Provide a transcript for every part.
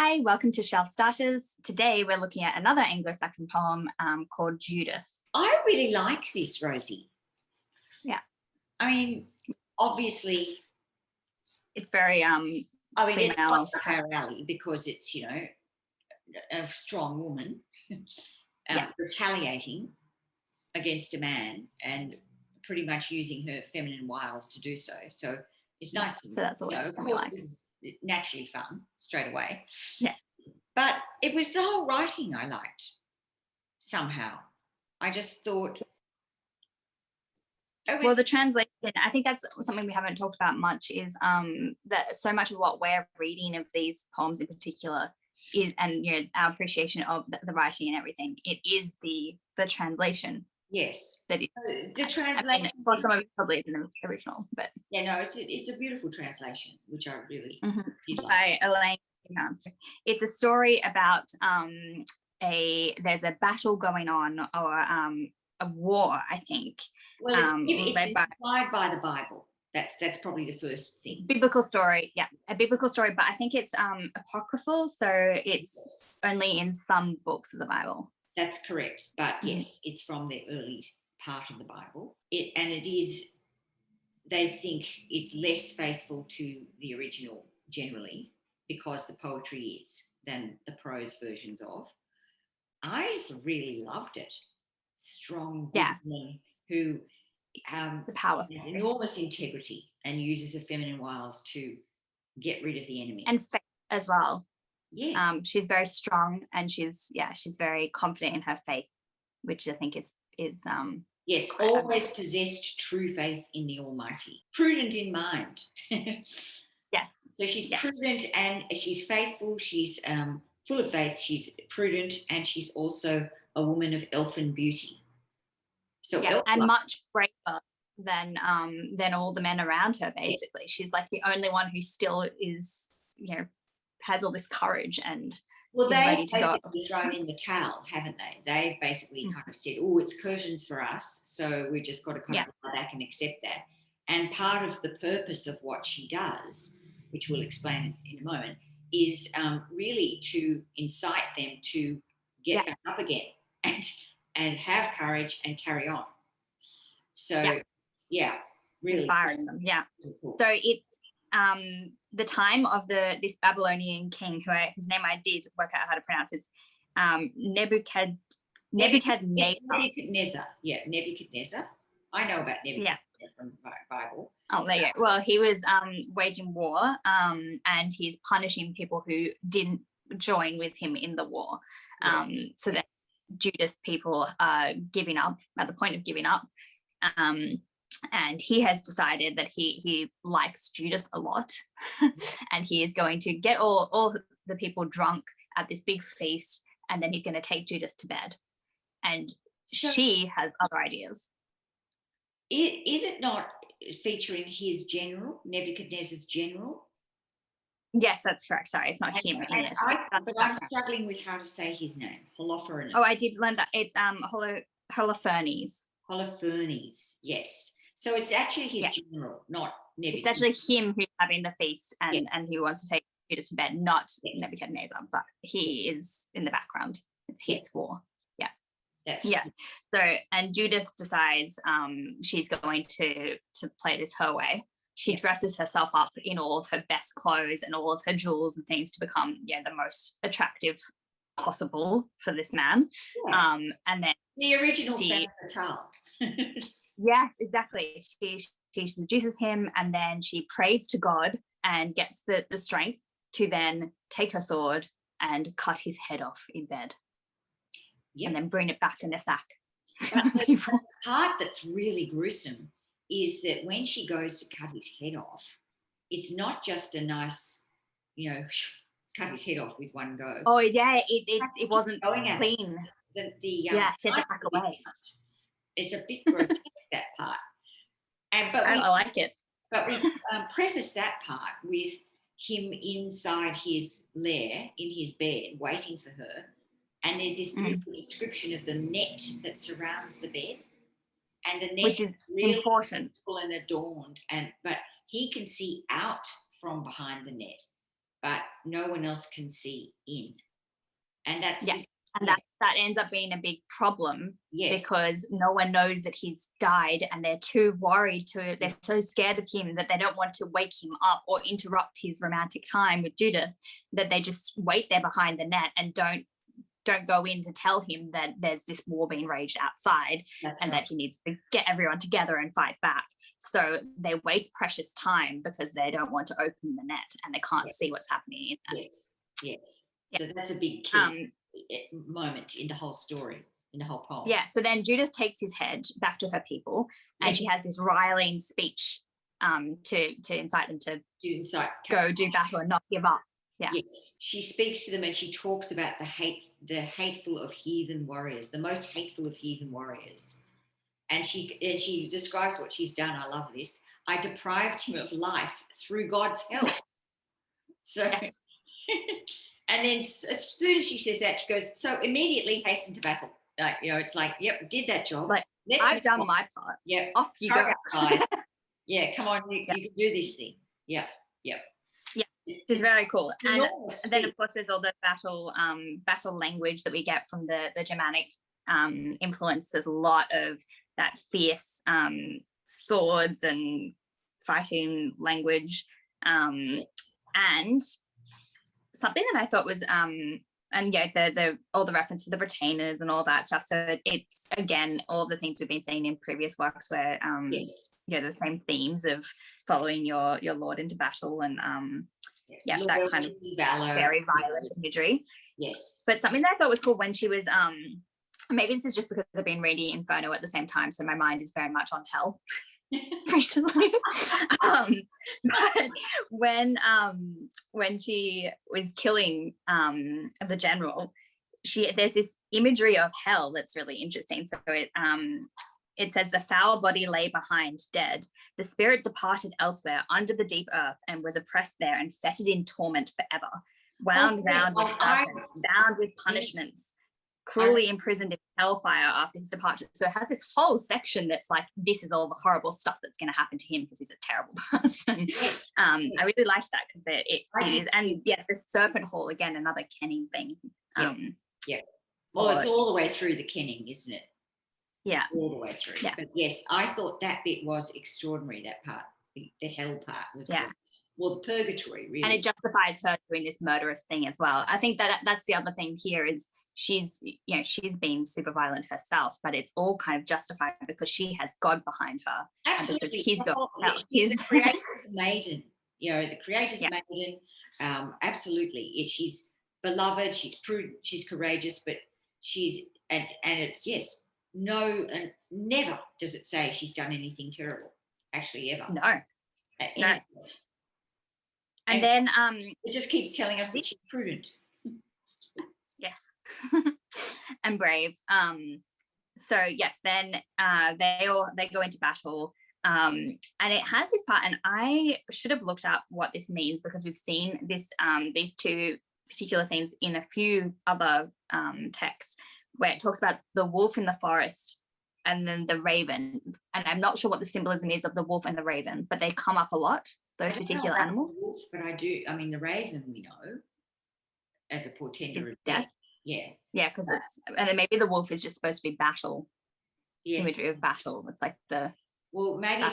Hi, welcome to Shelf Starters. Today we're looking at another Anglo-Saxon poem called Judith. I really like this, Rosie. Yeah. I mean, obviously, it's very it's female. quite our alley because it's, a strong woman retaliating against a man and pretty much using her feminine wiles to do so. So it's nice. So that's all. Of course, this is naturally fun straight away. Yeah. But it was the whole writing I liked somehow. I just thought. Well, the translation, I think that's something we haven't talked about much, is that so much of what we're reading of these poems in particular is, and our appreciation of the writing and everything, it is the translation. Yes. That the translation. For some of it probably isn't the original, but it's a beautiful translation, which I really did like. By Elaine. It's a story about there's a battle going on, or a war, I think. Well, it's inspired by the Bible. That's probably the first thing. It's a biblical story, a biblical story, but I think it's apocryphal, so it's only in some books of the Bible. That's correct, but yes, it's from the early part of the Bible. They think it's less faithful to the original generally because the poetry is than the prose versions of. I just really loved it. Strong woman who the power has enormous integrity and uses her feminine wiles to get rid of the enemy. And faith as well. Yes. She's very strong, and she's very confident in her faith, which I think is yes, always possessed true faith in the Almighty. Prudent in mind. Yeah. So she's prudent and she's faithful. She's full of faith. She's prudent, and she's also a woman of elfin beauty. So and much braver than all the men around her. Basically, she's like the only one who still is, has all this courage and they've basically thrown in the towel, haven't they? They've basically kind of said, "Oh, it's curtains for us, so we just got to kind of lie back and accept that." And part of the purpose of what she does, which we'll explain in a moment, is really to incite them to get back up again and have courage and carry on. So, really inspiring them. Yeah. Cool. So it's the time of this Babylonian king whose name I did work out how to pronounce is Nebuchadnezzar. Nebuchadnezzar. Yeah, Nebuchadnezzar. I know about Nebuchadnezzar from the Bible. Oh, there you go. Well, he was waging war, and he's punishing people who didn't join with him in the war. So that Judith's people are giving up, at the point of giving up. And he has decided that he likes Judith a lot, and he is going to get all the people drunk at this big feast, and then he's going to take Judith to bed. And she has other ideas. Is it not featuring his general, Nebuchadnezzar's general? Yes, that's correct. Sorry, it's not him in it. But I'm struggling with how to say his name. Holofernes. Oh, I did learn that. It's Holofernes. Holofernes, yes. So it's actually his general, not Nebuchadnezzar. It's actually him who's having the feast, and he wants to take Judith to bed, not Nebuchadnezzar, but he is in the background. It's his war. So, and Judith decides she's going to play this her way. She dresses herself up in all of her best clothes and all of her jewels and things to become the most attractive possible for this man. And then the original femme fatale. Yes, exactly. She seduces him, and then she prays to God and gets the strength to then take her sword and cut his head off in bed. And then bring it back in a sack. The part that's really gruesome is that when she goes to cut his head off, it's not just a nice, cut his head off with one go. Oh yeah, it wasn't clean. She had to back away. It's a bit grotesque, that part. I like it. But we preface that part with him inside his lair, in his bed, waiting for her. And there's this beautiful description of the net that surrounds the bed. And the net which is really important. Beautiful and adorned. But he can see out from behind the net. but no one else can see in. And that's and that ends up being a big problem, yes, because no one knows that he's died, and they're too worried they're so scared of him that they don't want to wake him up or interrupt his romantic time with Judith, that they just wait there behind the net and don't go in to tell him that there's this war being raged outside, and that he needs to get everyone together and fight back. So they waste precious time because they don't want to open the net and they can't see what's happening. Yes. So that's a big key moment in the whole story, in the whole poem. Yeah. So then Judith takes his head back to her people, and she has this riling speech to incite them to go do battle and not give up. Yeah. Yes. She speaks to them and she talks about the hateful of heathen warriors, the most hateful of heathen warriors. And she describes what she's done. I love this. I deprived him of life through God's help. So, and then as soon as she says that, she goes, so immediately hasten to battle. It's like, yep, did that job. Like, I've done my part. Yep. Off you go. Guys. Yeah, come on, you can do this thing. Yep. Yeah, it's very cool. And then of course there's all the battle language that we get from the Germanic influence. There's a lot of that fierce swords and fighting language, and something that I thought was the all the reference to the retainers and all that stuff. So it's again all the things we've been seeing in previous works where the same themes of following your lord into battle and that kind of valor, very violent imagery. Yes. But something that I thought was cool when she was maybe this is just because I've been reading Inferno at the same time, so my mind is very much on hell recently. But when she was killing the general, there's this imagery of hell that's really interesting. So it says the foul body lay behind dead. The spirit departed elsewhere under the deep earth and was oppressed there and fettered in torment forever, wound round with serpents, bound with punishments, cruelly imprisoned in hellfire after his departure. So it has this whole section that's like, this is all the horrible stuff that's going to happen to him because he's a terrible person. I really liked that because it is. And the serpent hall, again, another kenning thing. Well, it's all the way through the kenning, isn't it? Yeah. All the way through. Yeah. But yes, I thought that bit was extraordinary, that part. The hell part was good. Well, the purgatory, really. And it justifies her doing this murderous thing as well. I think that's the other thing here is she's been super violent herself, but it's all kind of justified because she has God behind her. Absolutely. And because he's got she's the creator's maiden. The creator's maiden. Absolutely. She's beloved, she's prudent, she's courageous, but she's and it's no, and never does it say she's done anything terrible, actually, ever. No. And then it just keeps telling us that she's prudent. Yes. And brave. So yes, then they go into battle. And it has this part, and I should have looked up what this means because we've seen this these two particular things in a few other texts where it talks about the wolf in the forest and then the raven. And I'm not sure what the symbolism is of the wolf and the raven, but they come up a lot, those particular animals. Wolf, but the raven we know as a portender of death. Yeah. Yeah, because and then maybe the wolf is just supposed to be battle. Imagery of battle. It's like the maybe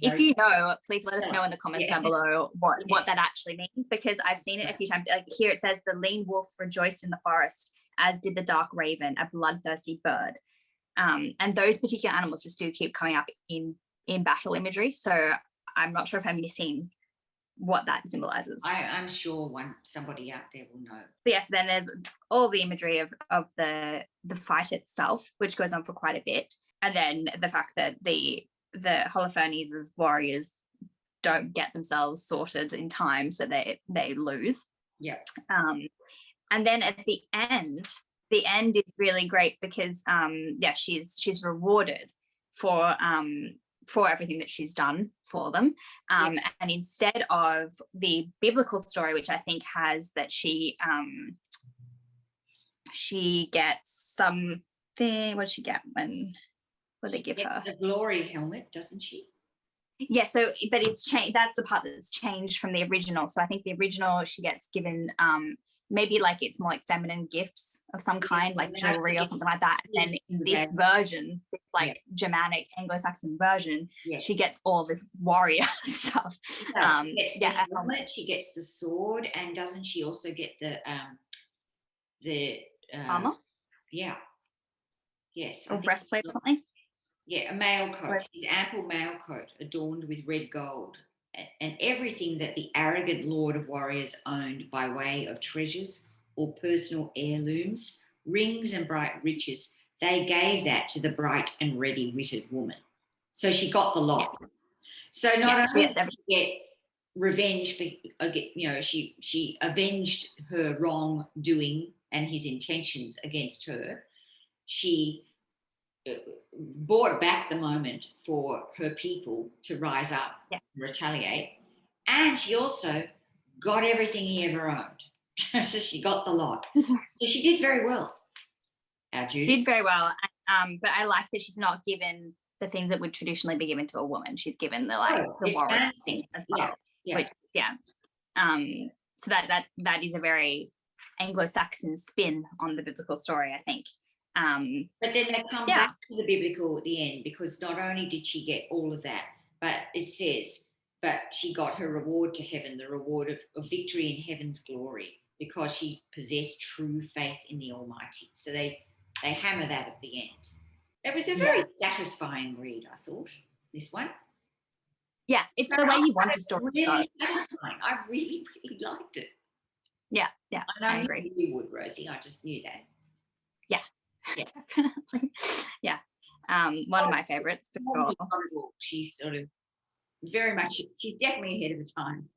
if you know, please let us know in the comments down below what that actually means, because I've seen it a few times. Like here it says the lean wolf rejoiced in the forest, as did the dark raven, a bloodthirsty bird. And those particular animals just do keep coming up in battle imagery. So I'm not sure if I'm missing what that symbolizes. I'm sure somebody out there will know. But yes, then there's all the imagery of the fight itself, which goes on for quite a bit. And then the fact that the Holofernes' warriors don't get themselves sorted in time, so they lose. Yeah. And then at the end is really great because she's rewarded for everything that she's done for them. And instead of the biblical story, which I think has that she gets something. What did she get when? What did they give her? The glory helmet, doesn't she? Yeah, so but it's changed. That's the part that's changed from the original. So I think the original, she gets given maybe like it's more like feminine gifts of some kind, like jewelry or something like that. And then in this version, it's like Germanic Anglo-Saxon version, she gets all this warrior stuff. She gets the helmet, she gets the sword, and doesn't she also get the armor? Yeah. Yes. Or breastplate or something? Yeah, a mail coat. His ample mail coat adorned with red gold, and everything that the arrogant lord of warriors owned by way of treasures or personal heirlooms, rings and bright riches, they gave that to the bright and ready-witted woman. So she got the lot. So not only did she get revenge for, she avenged her wrongdoing and his intentions against her. She brought back the moment for her people to rise up and retaliate, and she also got everything he ever owned. So she got the lot. So she did very well. Our Judith did very well, but I like that she's not given the things that would traditionally be given to a woman. She's given the warrior thing as well. Which, so that is a very Anglo-Saxon spin on the biblical story, I think. But then they come back to the biblical at the end, because not only did she get all of that, but it says, but she got her reward to heaven, the reward of victory in heaven's glory, because she possessed true faith in the Almighty. So they hammer that at the end. It was a very satisfying read, I thought, this one. Yeah, it's the way you want a story. Really satisfying. I really, really liked it. Yeah, I agree. You would, Rosie. I just knew that. Yeah. Definitely. Yeah. One of my favorites for sure. She's sort of very much, she's definitely ahead of the time.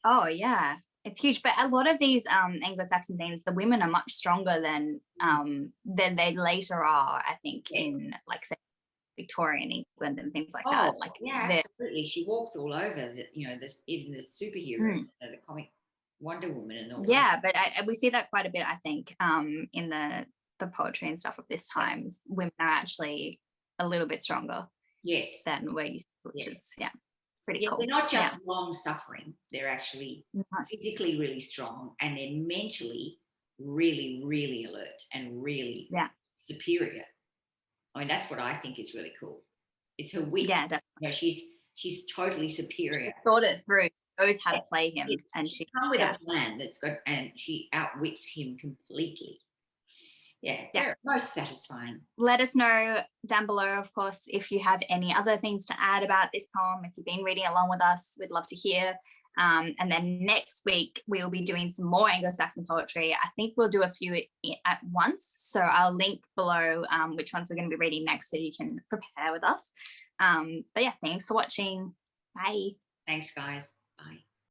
Oh yeah, it's huge. But a lot of these Anglo-Saxon things, the women are much stronger than they later are, I think, in like say Victorian England and things like that. Like absolutely. She walks all over even the superheroes, the comic Wonder Woman and all that. Yeah, but we see that quite a bit, I think, in the poetry and stuff of this time. Women are actually a little bit stronger than we're used to, which is pretty cool. They're not just long suffering, they're actually physically really strong, and they're mentally really, really alert and really superior. I mean, that's what I think is really cool. It's her wit. Yeah, definitely. She's totally superior. She thought it through, knows how to play him, and she come with a plan that's good, and she outwits him completely. Yeah, most satisfying. Let us know down below, of course, if you have any other things to add about this poem. If you've been reading along with us, we'd love to hear. And then next week, we will be doing some more Anglo-Saxon poetry. I think we'll do a few at once. So I'll link below which ones we're going to be reading next, so you can prepare with us. But yeah, thanks for watching. Bye. Thanks, guys. Bye.